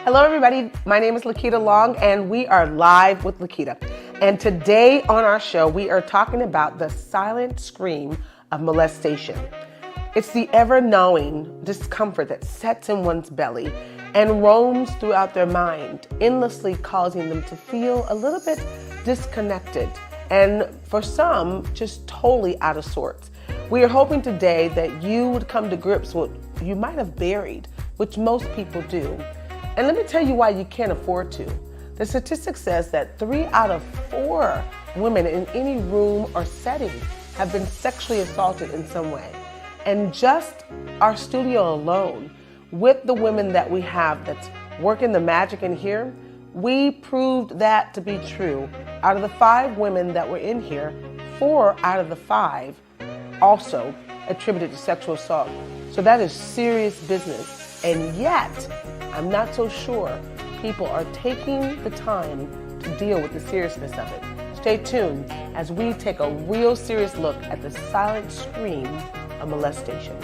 Hello everybody, my name is Lakita Long and we are live with Lakita. And today on our show, we are talking about the silent scream of molestation. It's the ever-knowing discomfort that sets in one's belly and roams throughout their mind, endlessly causing them to feel a little bit disconnected and for some, just totally out of sorts. We are hoping today that you would come to grips with what you might have buried, which most people do. And let me tell you why you can't afford to. The statistic says that 3 out of 4 women in any room or setting have been sexually assaulted in some way. And just our studio alone, with the women that we have that's working the magic in here, we proved that to be true. Out of the 5 women that were in here, 4 out of the 5 also attributed to sexual assault. So that is serious business. And yet, I'm not so sure people are taking the time to deal with the seriousness of it. Stay tuned as we take a real serious look at the silent scream of molestation.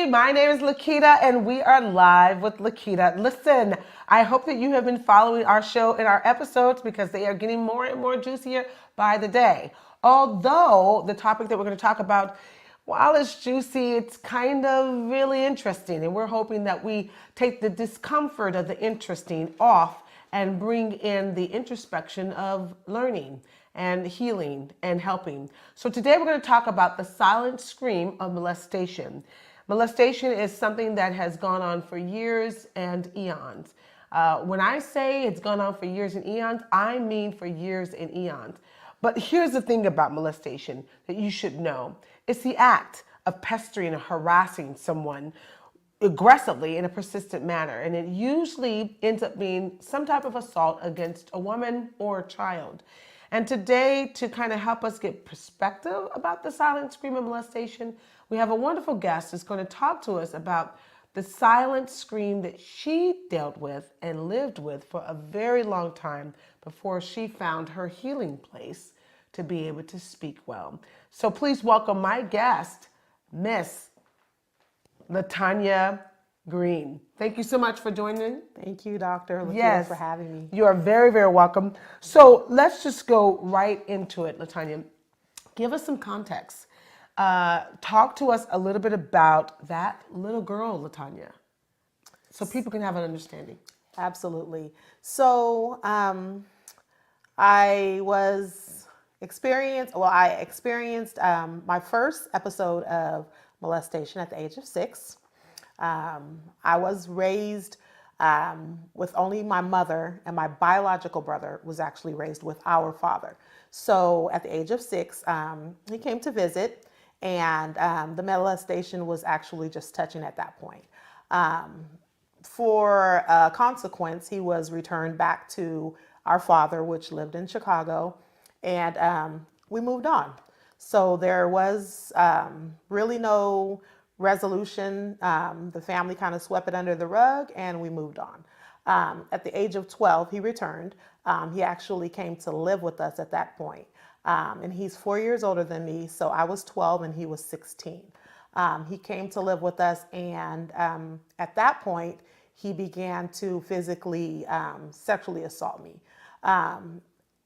My name is Lakita and we are live with Lakita. Listen, I hope that you have been following our show and our episodes because they are getting more and more juicier by the day. Although the topic that we're going to talk about, while it's juicy, it's kind of really interesting. And we're hoping that we take the discomfort of the interesting off and bring in the introspection of learning and healing and helping. So today we're going to talk about the silent scream of molestation. Molestation is something that has gone on for years and eons. When I say it's gone on for years and eons, I mean for years and eons. But here's the thing about molestation that you should know. It's the act of pestering and harassing someone aggressively in a persistent manner. And it usually ends up being some type of assault against a woman or a child. And today, to kind of help us get perspective about the silent scream of molestation, we have a wonderful guest who's going to talk to us about the silent scream that she dealt with and lived with for a very long time before she found her healing place to be able to speak well. So please welcome my guest, Miss Lytonya Green. Thank you so much for joining. Thank you, Dr. Lakita, yes, for having me. You are very, very welcome. So let's just go right into it, Lytonya. Give us some context. Talk to us a little bit about that little girl, Lytonya, so people can have an understanding. Absolutely. So I experienced my first episode of molestation at the age of 6. I was raised with only my mother, and my biological brother was actually raised with our father. So at the age of 6, he came to visit. And the molestation was actually just touching at that point. For a consequence, he was returned back to our father, which lived in Chicago, and we moved on. So there was really no resolution. The family kind of swept it under the rug, and we moved on. At the age of 12, he returned. He actually came to live with us at that point. And he's 4 years older than me, so I was 12 and he was 16. He came to live with us, and at that point, he began to physically, sexually assault me.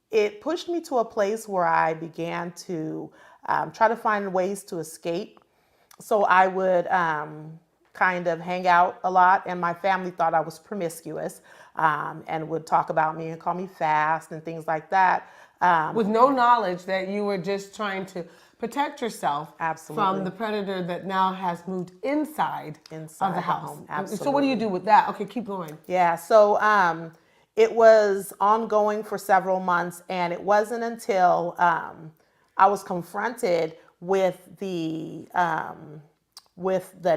It pushed me to a place where I began to try to find ways to escape. So I would kind of hang out a lot, and my family thought I was promiscuous and would talk about me and call me fast and things like that. With no knowledge that you were just trying to protect yourself from the predator that now has moved inside of the house. Absolutely. So what do you do with that? Okay, keep going. Yeah, so it was ongoing for several months, and it wasn't until I was confronted with the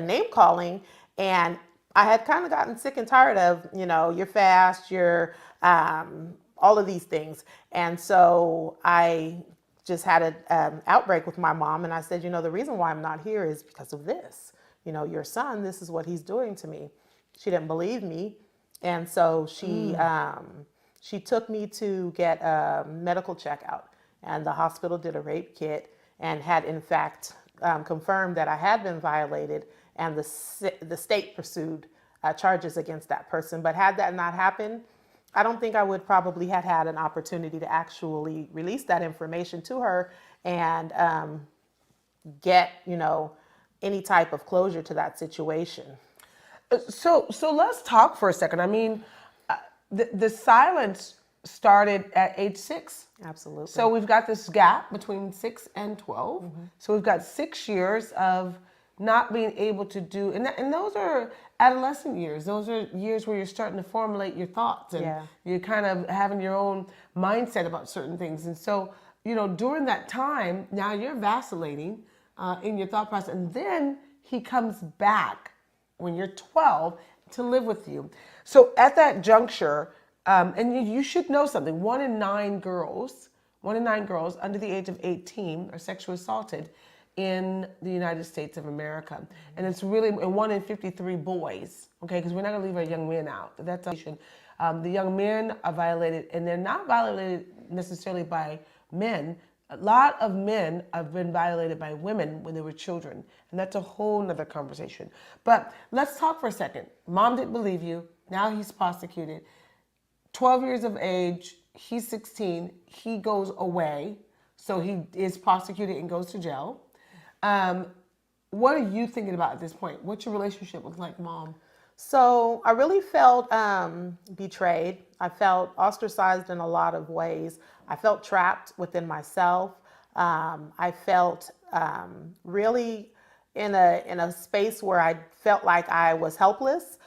name calling and I had kind of gotten sick and tired of, you're fast, you're all of these things. And so I just had an outbreak with my mom. And I said, the reason why I'm not here is because of this. Your son, this is what he's doing to me. She didn't believe me. And so she took me to get a medical checkout. And the hospital did a rape kit and had, in fact, confirmed that I had been violated, and the state pursued charges against that person. But had that not happened, I don't think I would probably have had an opportunity to actually release that information to her and get, any type of closure to that situation. So let's talk for a second. I mean, the silence started at age 6. Absolutely. So we've got this gap between 6 and 12. So we've got 6 years of not being able to do, and those are adolescent years. Those are years where you're starting to formulate your thoughts, and you're kind of having your own mindset about certain things. And so, during that time, now you're vacillating in your thought process, and then he comes back when you're 12 to live with you. So at that juncture, and you should know something, 1 in 9 girls under the age of 18 are sexually assaulted in the United States of America. And it's really, and 1 in 53 boys, okay, because we're not gonna leave our young men out. That's the young men are violated, and they're not violated necessarily by men. A lot of men have been violated by women when they were children, and that's a whole nother conversation. But let's talk for a second. Mom didn't believe you, now he's prosecuted. 12 years of age, he's 16, he goes away, so he is prosecuted and goes to jail. What are you thinking about at this point? What's your relationship with Mom? So I really felt betrayed. I felt ostracized in a lot of ways. I felt trapped within myself. I felt really in a space where I felt like I was helpless.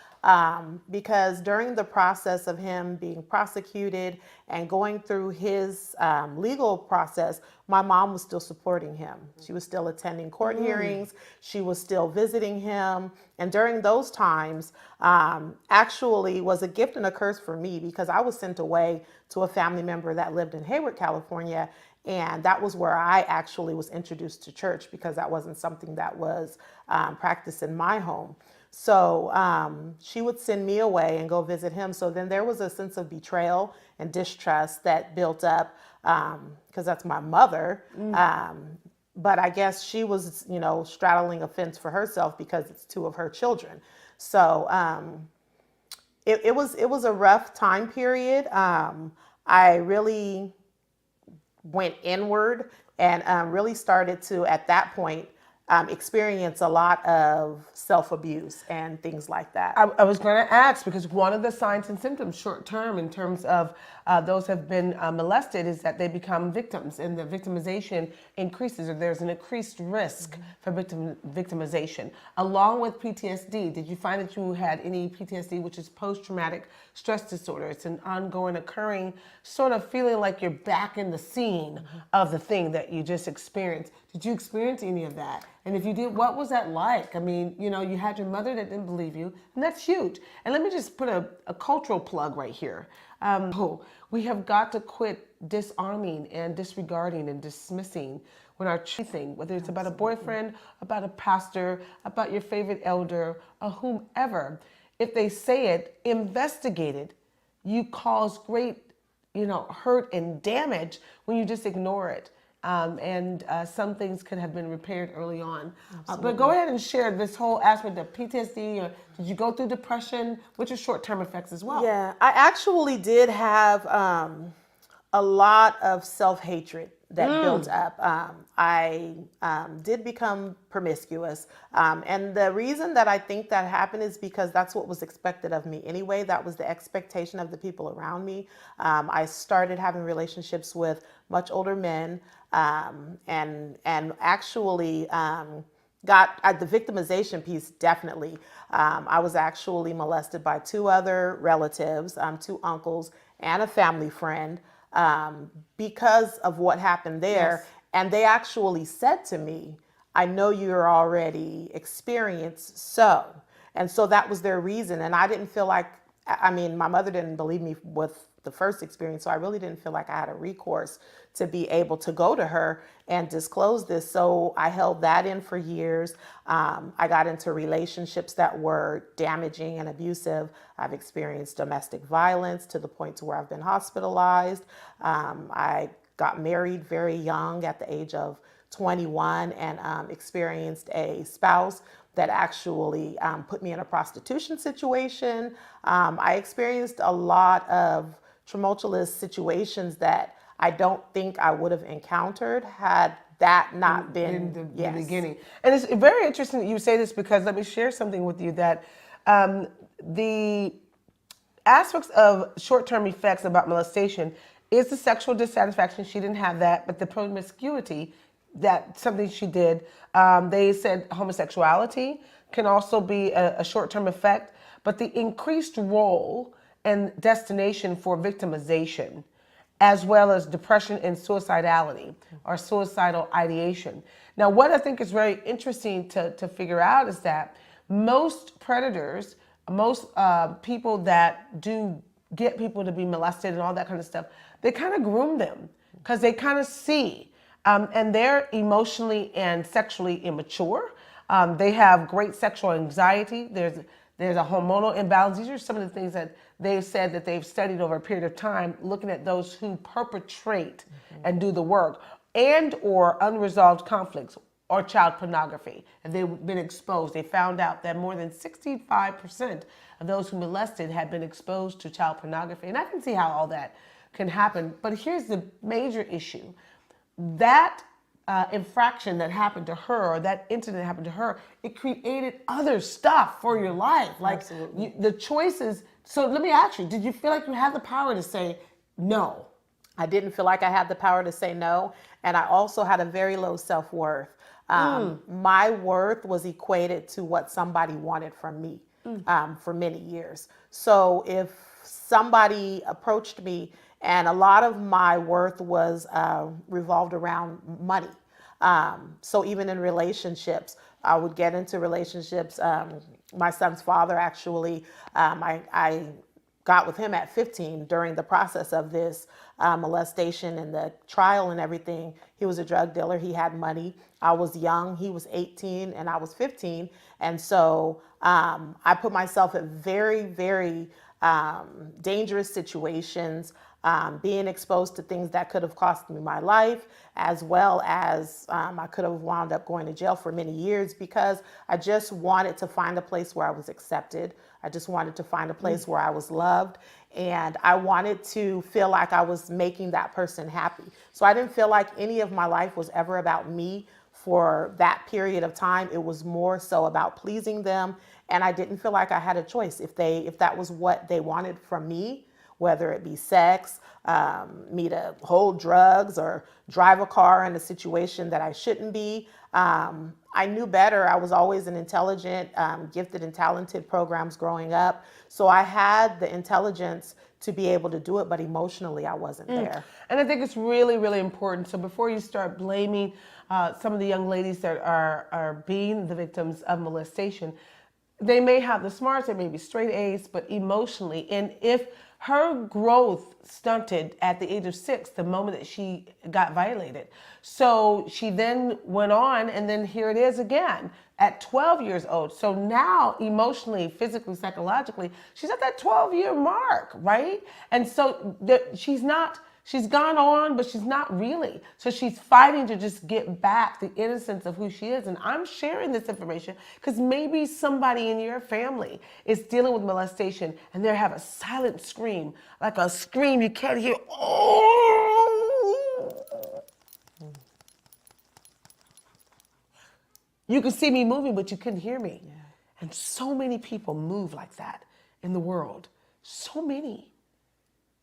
Because during the process of him being prosecuted and going through his legal process, my mom was still supporting him. She was still attending court hearings. She was still visiting him. And during those times, actually was a gift and a curse for me, because I was sent away to a family member that lived in Hayward, California. And that was where I actually was introduced to church, because that wasn't something that was practiced in my home. So she would send me away and go visit him. So then there was a sense of betrayal and distrust that built up, because that's my mother. But I guess she was, straddling a fence for herself, because it's 2 of her children. So it was a rough time period. I really went inward and really started to, at that point, experience a lot of self-abuse and things like that. I was going to ask, because one of the signs and symptoms short term in terms of those who have been molested is that they become victims, and the victimization increases, or there's an increased risk for victimization. Along with PTSD, did you find that you had any PTSD, which is post-traumatic stress disorder? It's an ongoing, occurring sort of feeling like you're back in the scene of the thing that you just experienced. Did you experience any of that? And if you did, what was that like? I mean, you had your mother that didn't believe you, and that's huge. And let me just put a cultural plug right here. We have got to quit disarming and disregarding and dismissing when our thing, whether it's about a boyfriend, about a pastor, about your favorite elder, or whomever. If they say it, investigate it. You cause great, hurt and damage when you just ignore it. And some things could have been repaired early on. But go ahead and share this whole aspect of PTSD, or did you go through depression, which are short-term effects as well? Yeah, I actually did have a lot of self-hatred that built up. I did become promiscuous. And the reason that I think that happened is because that's what was expected of me anyway. That was the expectation of the people around me. I started having relationships with much older men, and actually got the victimization piece, definitely. I was actually molested by 2 other relatives, 2 uncles and a family friend, because of what happened there. Yes. And they actually said to me, I know you're already experienced, so. And so that was their reason. And I didn't feel like, I mean, my mother didn't believe me with the first experience, so I really didn't feel like I had a recourse to be able to go to her and disclose this. So I held that in for years. I got into relationships that were damaging and abusive. I've experienced domestic violence to the point to where I've been hospitalized. I got married very young at the age of 21 and experienced a spouse that actually put me in a prostitution situation. I experienced a lot of tumultuous situations that I don't think I would have encountered had that not been in the yes. beginning. And it's very interesting that you say this, because let me share something with you that the aspects of short-term effects about molestation is the sexual dissatisfaction. She didn't have that, but the promiscuity, that something she did. They said homosexuality can also be a short-term effect, but the increased role and destination for victimization, as well as depression and suicidality or suicidal ideation. Now, what I think is very interesting to figure out is that most predators, most people that do get people to be molested and all that kind of stuff, they kind of groom them because they kind of see. And they're emotionally and sexually immature. They have great sexual anxiety. There's a hormonal imbalance. These are some of the things that they've said that they've studied over a period of time, looking at those who perpetrate and do the work, and or unresolved conflicts or child pornography. And they've been exposed. They found out that more than 65% of those who molested had been exposed to child pornography. And I can see how all that can happen. But here's the major issue. That infraction that happened to her, or that incident that happened to her, it created other stuff for your life. Like the choices. So let me ask you, did you feel like you had the power to say no? I didn't feel like I had the power to say no. And I also had a very low self-worth. My worth was equated to what somebody wanted from me for many years. So if somebody approached me, and a lot of my worth was revolved around money. So even in relationships, I would get into relationships. My son's father actually, I got with him at 15 during the process of this molestation and the trial and everything. He was a drug dealer. He had money. I was young. He was 18 and I was 15. And so I put myself in very, very dangerous situations, being exposed to things that could have cost me my life, as well as I could have wound up going to jail for many years, because I just wanted to find a place where I was accepted. I just wanted to find a place where I was loved, and I wanted to feel like I was making that person happy. So I didn't feel like any of my life was ever about me for that period of time. It was more so about pleasing them, and I didn't feel like I had a choice. If that was what they wanted from me, whether it be sex, me to hold drugs or drive a car in a situation that I shouldn't be. I knew better. I was always an intelligent, gifted and talented programs growing up. So I had the intelligence to be able to do it, but emotionally I wasn't there. And I think it's really, really important. So before you start blaming some of the young ladies that are being the victims of molestation, they may have the smarts, they may be straight A's, but emotionally, and if her growth stunted at the age of 6, the moment that she got violated. So she then went on, and then here it is again at 12 years old. So now emotionally, physically, psychologically, she's at that 12-year mark, right? And so she's gone on, but she's not really. So she's fighting to just get back the innocence of who she is. And I'm sharing this information because maybe somebody in your family is dealing with molestation and they have a silent scream, like a scream you can't hear. Oh! You could see me moving, but you couldn't hear me. Yeah. And so many people move like that in the world. So many.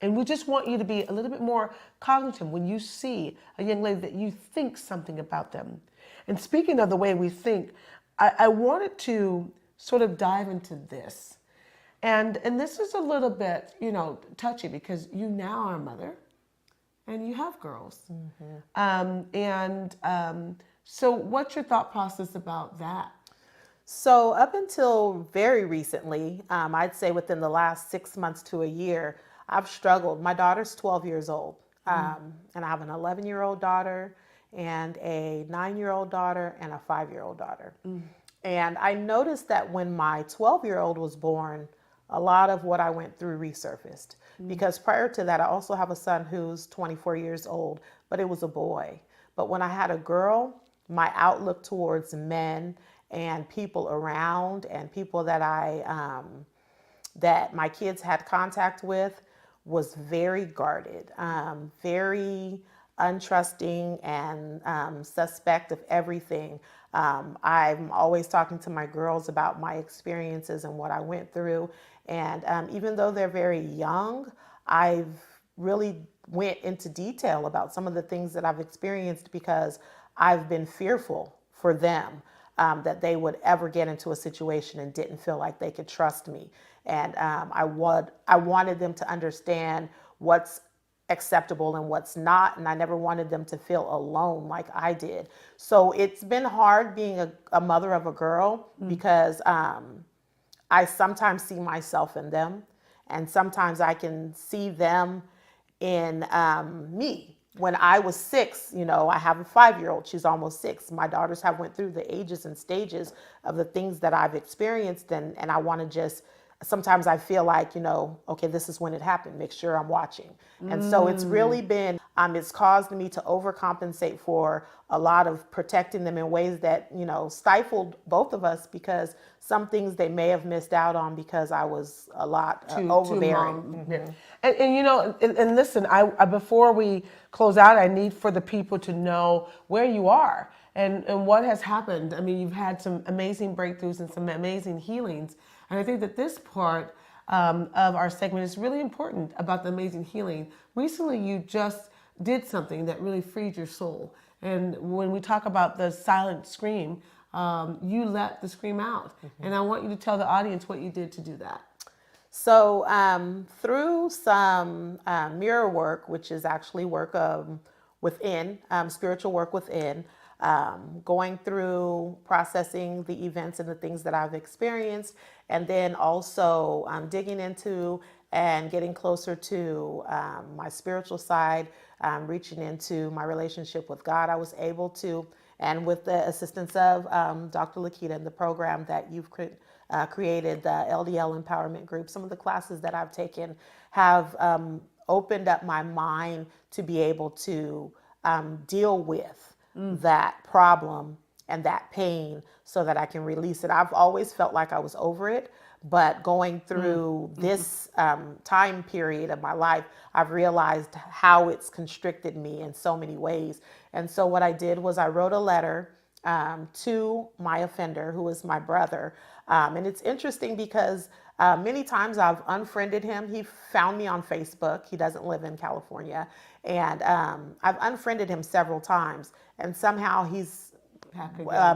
And we just want you to be a little bit more cognitive when you see a young lady that you think something about them. And speaking of the way we think, I wanted to sort of dive into this. And this is a little bit, touchy, because you now are a mother and you have girls. Mm-hmm. So what's your thought process about that? So up until very recently, I'd say within the last 6 months to a year, I've struggled. My daughter's 12 years old, and I have an 11-year-old daughter and a 9-year-old daughter and a 5-year-old daughter. And I noticed that when my 12-year-old was born, a lot of what I went through resurfaced. Because prior to that, I also have a son who's 24 years old, but it was a boy. But when I had a girl, my outlook towards men and people around and people that that my kids had contact with was very guarded, very untrusting and suspect of everything. I'm always talking to my girls about my experiences and what I went through. And even though they're very young, I've really went into detail about some of the things that I've experienced because I've been fearful for them, that they would ever get into a situation and didn't feel like they could trust me. And I wanted them to understand what's acceptable and what's not, and I never wanted them to feel alone like I did. So it's been hard being a mother of a girl because I sometimes see myself in them, and sometimes I can see them in me. When I was 6, I have a 5-year-old. She's almost 6. My daughters have went through the ages and stages of the things that I've experienced, and I want to just. Sometimes I feel like, okay, this is when it happened. Make sure I'm watching. And so it's really been, it's caused me to overcompensate for a lot of protecting them in ways that, stifled both of us because some things they may have missed out on because I was a lot overbearing. And listen, I before we close out, I need for the people to know where you are and what has happened. I mean, you've had some amazing breakthroughs and some amazing healings. And I think that this part of our segment is really important about the amazing healing. Recently, you just did something that really freed your soul. And when we talk about the silent scream, you let the scream out. And I want you to tell the audience what you did to do that. So through some mirror work, which is actually work within, spiritual work within, going through processing the events and the things that I've experienced, and then also digging into and getting closer to my spiritual side, reaching into my relationship with God, I was able to, and with the assistance of Dr. Lakita and the program that you've created, the LDL Empowerment Group, some of the classes that I've taken have opened up my mind to be able to deal with that problem and that pain so that I can release it. I've always felt like I was over it, but going through this time period of my life, I've realized how it's constricted me in so many ways. And so what I did was I wrote a letter to my offender, who is my brother. And it's interesting because many times I've unfriended him. He found me on Facebook. He doesn't live in California. And I've unfriended him several times. And somehow he's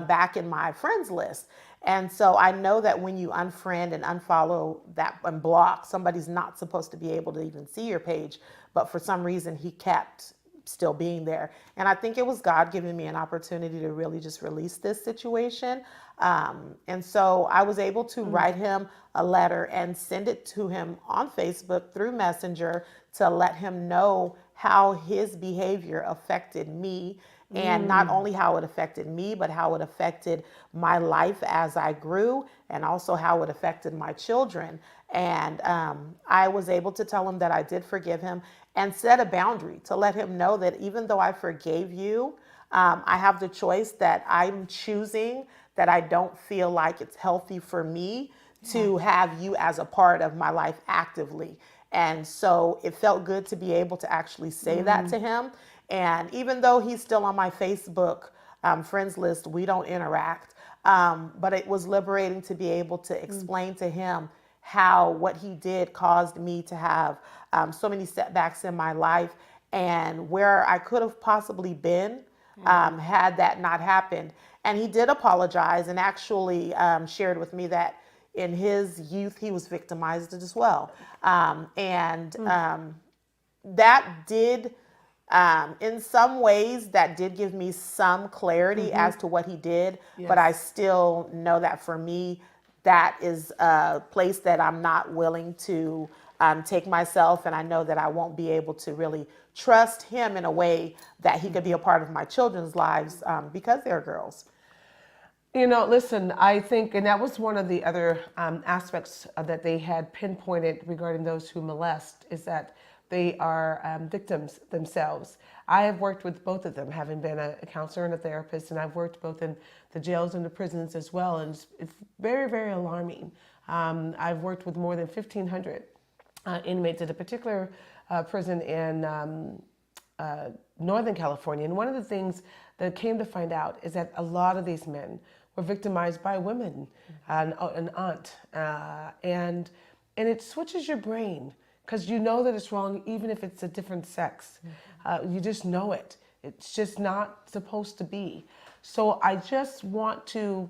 back in my friends list. And so I know that when you unfriend and unfollow that and block, somebody's not supposed to be able to even see your page. But for some reason, he kept still being there. And I think it was God giving me an opportunity to really just release this situation. And so I was able to write him a letter and send it to him on Facebook through Messenger to let him know how his behavior affected me. And not only how it affected me, but how it affected my life as I grew, and also how it affected my children. And I was able to tell him that I did forgive him and set a boundary to let him know that even though I forgave you, I have the choice that I'm choosing, that I don't feel like it's healthy for me to have you as a part of my life actively. And so it felt good to be able to actually say that to him. And even though he's still on my Facebook friends list, we don't interact. But it was liberating to be able to explain to him how what he did caused me to have so many setbacks in my life, and where I could have possibly been had that not happened. And he did apologize and actually shared with me that in his youth he was victimized as well. That did In some ways, that did give me some clarity as to what he did, but I still know that for me, that is a place that I'm not willing to take myself, and I know that I won't be able to really trust him in a way that he could be a part of my children's lives because they're girls. You know, listen, I think, and that was one of the other aspects that they had pinpointed regarding those who molest, is that they are victims themselves. I have worked with both of them, having been a counselor and a therapist, and I've worked both in the jails and the prisons as well, and it's very, very alarming. I've worked with more than 1,500 inmates at a particular prison in Northern California, and one of the things that came to find out is that a lot of these men were victimized by women, an aunt, and it switches your brain because you know that it's wrong even if it's a different sex. You just know it. It's just not supposed to be. So I just want to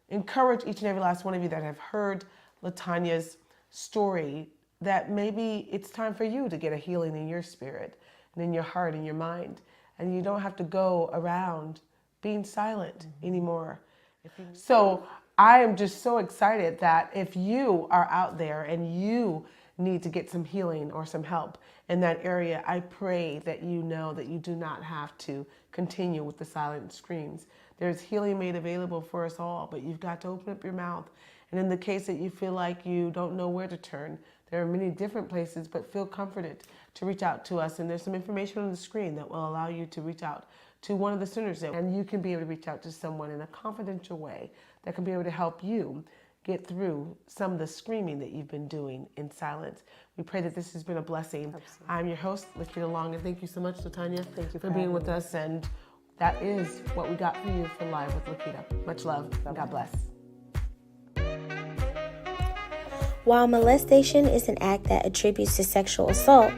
encourage each and every last one of you that have heard Lytonya's story that maybe it's time for you to get a healing in your spirit and in your heart and your mind, and you don't have to go around being silent anymore. So I am just so excited that if you are out there and you need to get some healing or some help in that area, I pray that you know that you do not have to continue with the silent screams. There's healing made available for us all, but you've got to open up your mouth. And in the case that you feel like you don't know where to turn, there are many different places, but feel comforted to reach out to us. And there's some information on the screen that will allow you to reach out to one of the centers, and you can be able to reach out to someone in a confidential way that can be able to help you get through some of the screaming that you've been doing in silence. We pray that this has been a blessing. Absolutely. I'm your host, Lakita Long, and thank you so much, Lytonya, for being with us. And that is what we got for you for Live with Lakita. Much love, and God bless. While molestation is an act that attributes to sexual assault,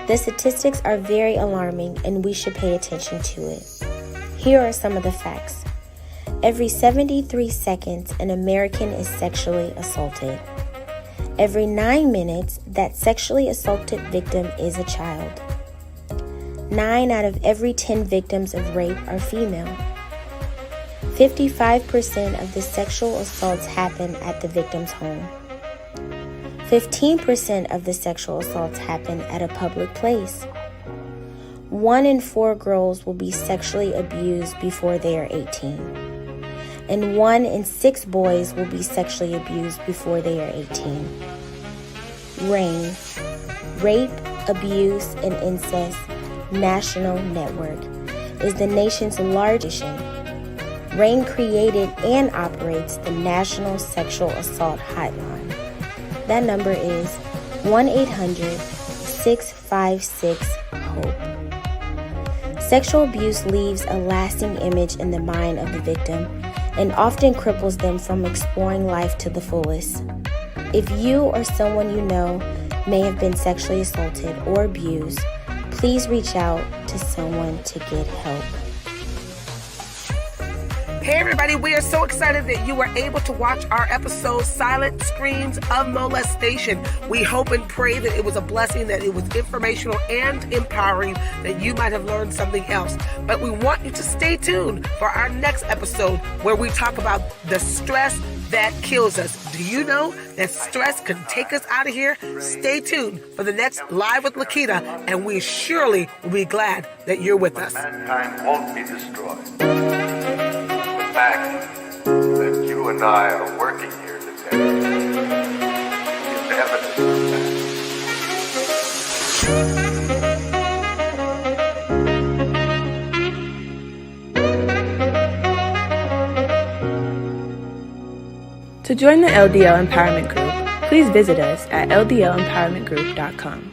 the statistics are very alarming and we should pay attention to it. Here are some of the facts. Every 73 seconds, an American is sexually assaulted. Every 9 minutes, that sexually assaulted victim is a child. 9 out of every 10 victims of rape are female. 55% of the sexual assaults happen at the victim's home. 15% of the sexual assaults happen at a public place. 1 in 4 girls will be sexually abused before they are 18. And 1 in 6 boys will be sexually abused before they are 18. RAIN, Rape, Abuse, and Incest National Network, is the nation's largest. RAIN created and operates the National Sexual Assault Hotline. That number is 1-800-656-HOPE. Sexual abuse leaves a lasting image in the mind of the victim and often cripples them from exploring life to the fullest. If you or someone you know may have been sexually assaulted or abused, please reach out to someone to get help. Hey everybody, we are so excited that you were able to watch our episode, Silent Screams of Molestation. We hope and pray that it was a blessing, that it was informational and empowering, that you might have learned something else. But we want you to stay tuned for our next episode where we talk about the stress that kills us. Do you know that stress can take us out of here? Stay tuned for the next Live with Lakita, and we surely will be glad that you're with us. Mankind won't be destroyed. The fact that you and I are working here today is evidence of that. To join the LDL Empowerment Group, please visit us at ldlempowermentgroup.com.